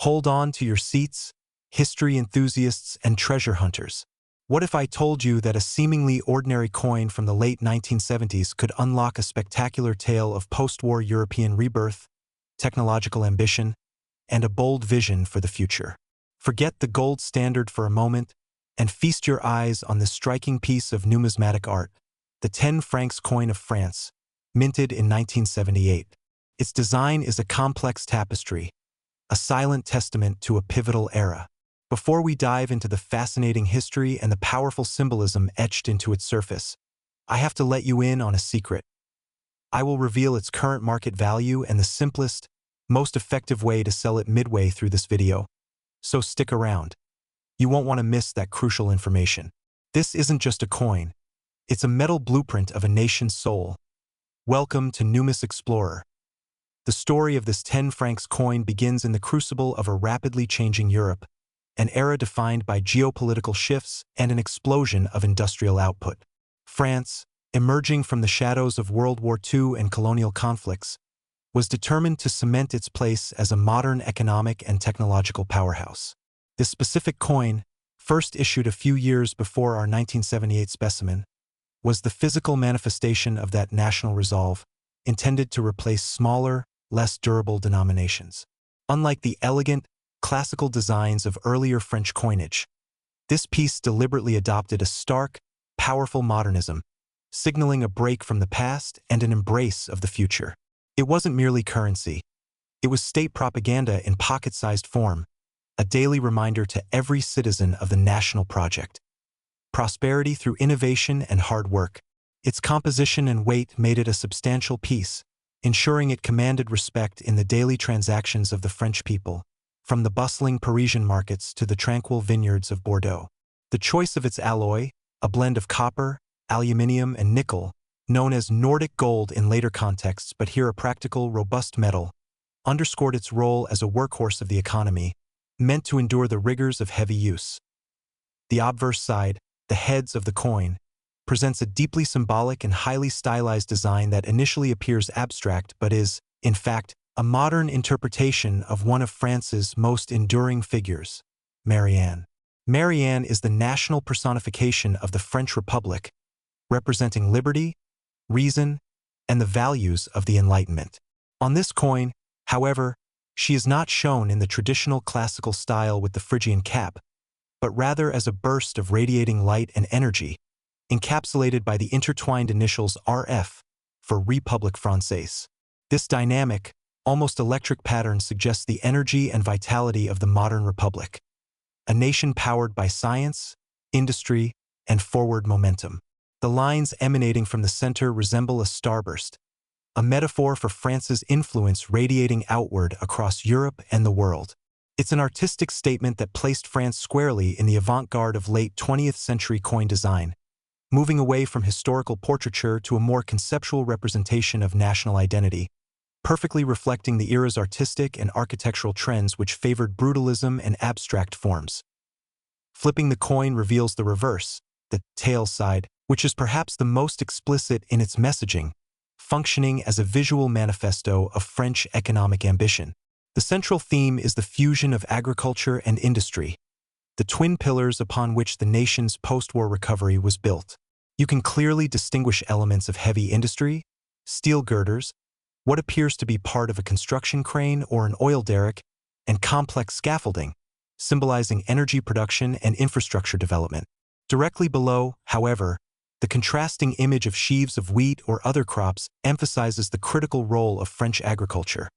Hold on to your seats, history enthusiasts and treasure hunters. What if I told you that a seemingly ordinary coin from the late 1970s could unlock a spectacular tale of post-war European rebirth, technological ambition, and a bold vision for the future? Forget the gold standard for a moment and feast your eyes on this striking piece of numismatic art, the 10 francs coin of France, minted in 1978. Its design is a complex tapestry, a silent testament to a pivotal era. Before we dive into the fascinating history and the powerful symbolism etched into its surface, I have to let you in on a secret. I will reveal its current market value and the simplest, most effective way to sell it midway through this video. So stick around. You won't want to miss that crucial information. This isn't just a coin. It's a metal blueprint of a nation's soul. Welcome to Numis Explorer. The story of this 10 francs coin begins in the crucible of a rapidly changing Europe, an era defined by geopolitical shifts and an explosion of industrial output. France, emerging from the shadows of World War II and colonial conflicts, was determined to cement its place as a modern economic and technological powerhouse. This specific coin, first issued a few years before our 1978 specimen, was the physical manifestation of that national resolve, intended to replace smaller, less durable denominations. Unlike the elegant, classical designs of earlier French coinage, this piece deliberately adopted a stark, powerful modernism, signaling a break from the past and an embrace of the future. It wasn't merely currency. It was state propaganda in pocket-sized form, a daily reminder to every citizen of the national project. Prosperity through innovation and hard work. Its composition and weight made it a substantial piece, ensuring it commanded respect in the daily transactions of the French people, from the bustling Parisian markets to the tranquil vineyards of Bordeaux. The choice of its alloy, a blend of copper, aluminium, and nickel, known as Nordic gold in later contexts but here a practical, robust metal, underscored its role as a workhorse of the economy, meant to endure the rigors of heavy use. The obverse side, the heads of the coin, presents a deeply symbolic and highly stylized design that initially appears abstract but is, in fact, a modern interpretation of one of France's most enduring figures, Marianne. Marianne is the national personification of the French Republic, representing liberty, reason, and the values of the Enlightenment. On this coin, however, she is not shown in the traditional classical style with the Phrygian cap, but rather as a burst of radiating light and energy, encapsulated by the intertwined initials RF for République Française. This dynamic, almost electric pattern suggests the energy and vitality of the modern republic, a nation powered by science, industry, and forward momentum. The lines emanating from the center resemble a starburst, a metaphor for France's influence radiating outward across Europe and the world. It's an artistic statement that placed France squarely in the avant-garde of late 20th century coin design, moving away from historical portraiture to a more conceptual representation of national identity, perfectly reflecting the era's artistic and architectural trends which favored brutalism and abstract forms. Flipping the coin reveals the reverse, the tail side, which is perhaps the most explicit in its messaging, functioning as a visual manifesto of French economic ambition. The central theme is the fusion of agriculture and industry, the twin pillars upon which the nation's post-war recovery was built. You can clearly distinguish elements of heavy industry, steel girders, what appears to be part of a construction crane or an oil derrick, and complex scaffolding, symbolizing energy production and infrastructure development. Directly below, however, the contrasting image of sheaves of wheat or other crops emphasizes the critical role of French agriculture,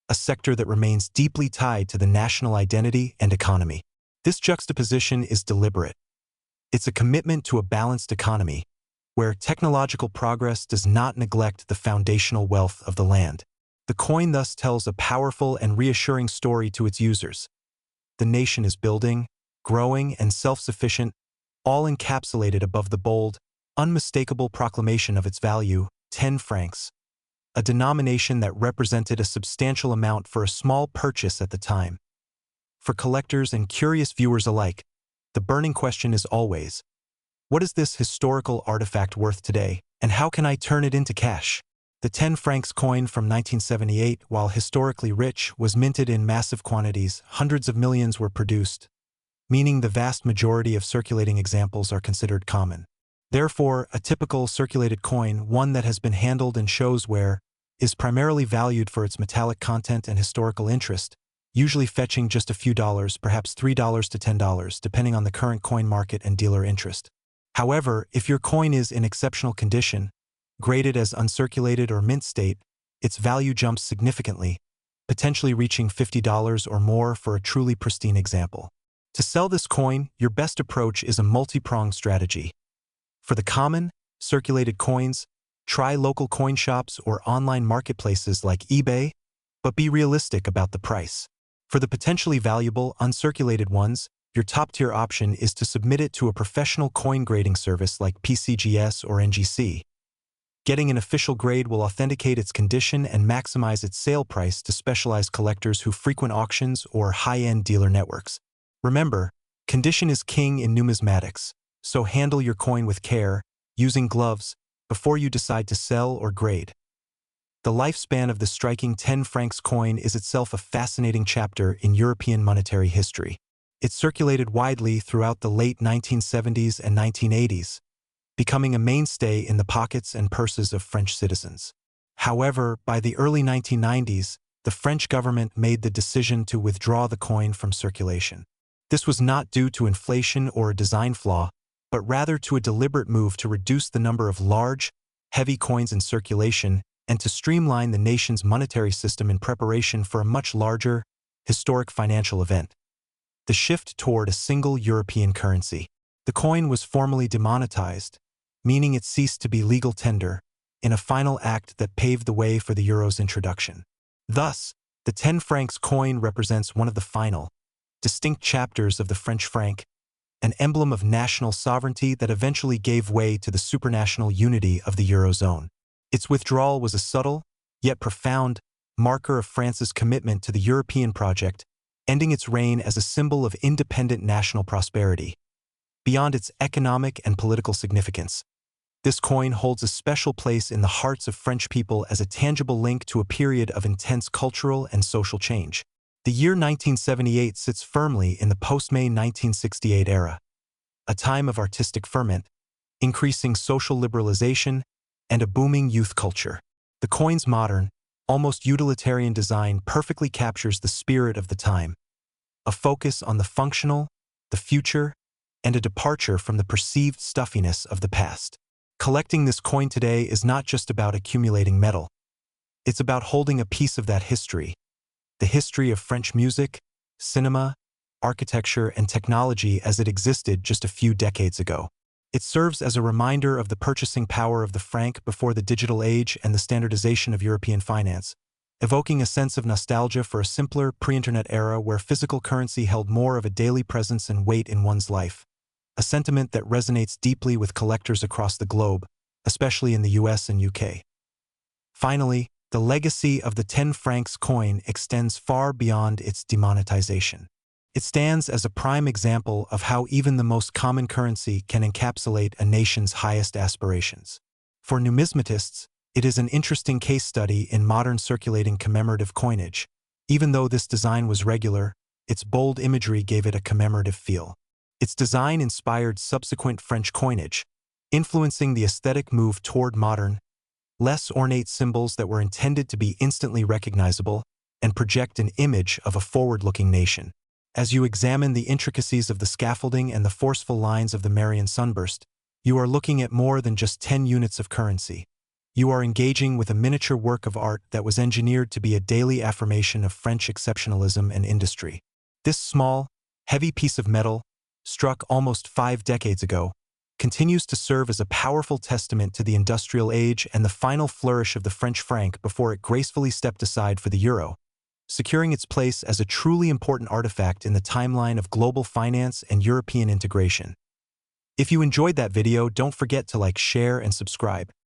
a sector that remains deeply tied to the national identity and economy. This juxtaposition is deliberate. It's a commitment to a balanced economy, where technological progress does not neglect the foundational wealth of the land. The coin thus tells a powerful and reassuring story to its users. The nation is building, growing, and self-sufficient, all encapsulated above the bold, unmistakable proclamation of its value, 10 francs, a denomination that represented a substantial amount for a small purchase at the time. For collectors and curious viewers alike, the burning question is always, what is this historical artifact worth today, and how can I turn it into cash? The 10 francs coin from 1978, while historically rich, was minted in massive quantities. Hundreds of millions were produced, meaning the vast majority of circulating examples are considered common. Therefore, a typical circulated coin, one that has been handled and shows wear, is primarily valued for its metallic content and historical interest, usually fetching just a few dollars, perhaps $3 to $10, depending on the current coin market and dealer interest. However, if your coin is in exceptional condition, graded as uncirculated or mint state, its value jumps significantly, potentially reaching $50 or more for a truly pristine example. To sell this coin, your best approach is a multi-pronged strategy. For the common, circulated coins, try local coin shops or online marketplaces like eBay, but be realistic about the price. For the potentially valuable, uncirculated ones, your top-tier option is to submit it to a professional coin grading service like PCGS or NGC. Getting an official grade will authenticate its condition and maximize its sale price to specialized collectors who frequent auctions or high-end dealer networks. Remember, condition is king in numismatics, so handle your coin with care, using gloves, before you decide to sell or grade. The lifespan of the striking 10 francs coin is itself a fascinating chapter in European monetary history. It circulated widely throughout the late 1970s and 1980s, becoming a mainstay in the pockets and purses of French citizens. However, by the early 1990s, the French government made the decision to withdraw the coin from circulation. This was not due to inflation or a design flaw, but rather to a deliberate move to reduce the number of large, heavy coins in circulation and to streamline the nation's monetary system in preparation for a much larger, historic financial event: the shift toward a single European currency. The coin was formally demonetized, meaning it ceased to be legal tender, in a final act that paved the way for the euro's introduction. Thus, the 10 francs coin represents one of the final, distinct chapters of the French franc, an emblem of national sovereignty that eventually gave way to the supranational unity of the Eurozone. Its withdrawal was a subtle, yet profound, marker of France's commitment to the European project, ending its reign as a symbol of independent national prosperity. Beyond its economic and political significance, this coin holds a special place in the hearts of French people as a tangible link to a period of intense cultural and social change. The year 1978 sits firmly in the post-May 1968 era, a time of artistic ferment, increasing social liberalization, and a booming youth culture. The coin's modern, almost utilitarian design perfectly captures the spirit of the time, a focus on the functional, the future, and a departure from the perceived stuffiness of the past. Collecting this coin today is not just about accumulating metal. It's about holding a piece of that history, the history of French music, cinema, architecture, and technology as it existed just a few decades ago. It serves as a reminder of the purchasing power of the franc before the digital age and the standardization of European finance, evoking a sense of nostalgia for a simpler, pre-internet era where physical currency held more of a daily presence and weight in one's life, a sentiment that resonates deeply with collectors across the globe, especially in the US and UK. Finally, the legacy of the 10 francs coin extends far beyond its demonetization. It stands as a prime example of how even the most common currency can encapsulate a nation's highest aspirations. For numismatists, it is an interesting case study in modern circulating commemorative coinage. Even though this design was regular, its bold imagery gave it a commemorative feel. Its design inspired subsequent French coinage, influencing the aesthetic move toward modern, less ornate symbols that were intended to be instantly recognizable and project an image of a forward-looking nation. As you examine the intricacies of the scaffolding and the forceful lines of the Marian sunburst, you are looking at more than just 10 units of currency. You are engaging with a miniature work of art that was engineered to be a daily affirmation of French exceptionalism and industry. This small, heavy piece of metal, struck almost 5 decades ago, continues to serve as a powerful testament to the industrial age and the final flourish of the French franc before it gracefully stepped aside for the euro, securing its place as a truly important artifact in the timeline of global finance and European integration. If you enjoyed that video, don't forget to like, share, and subscribe.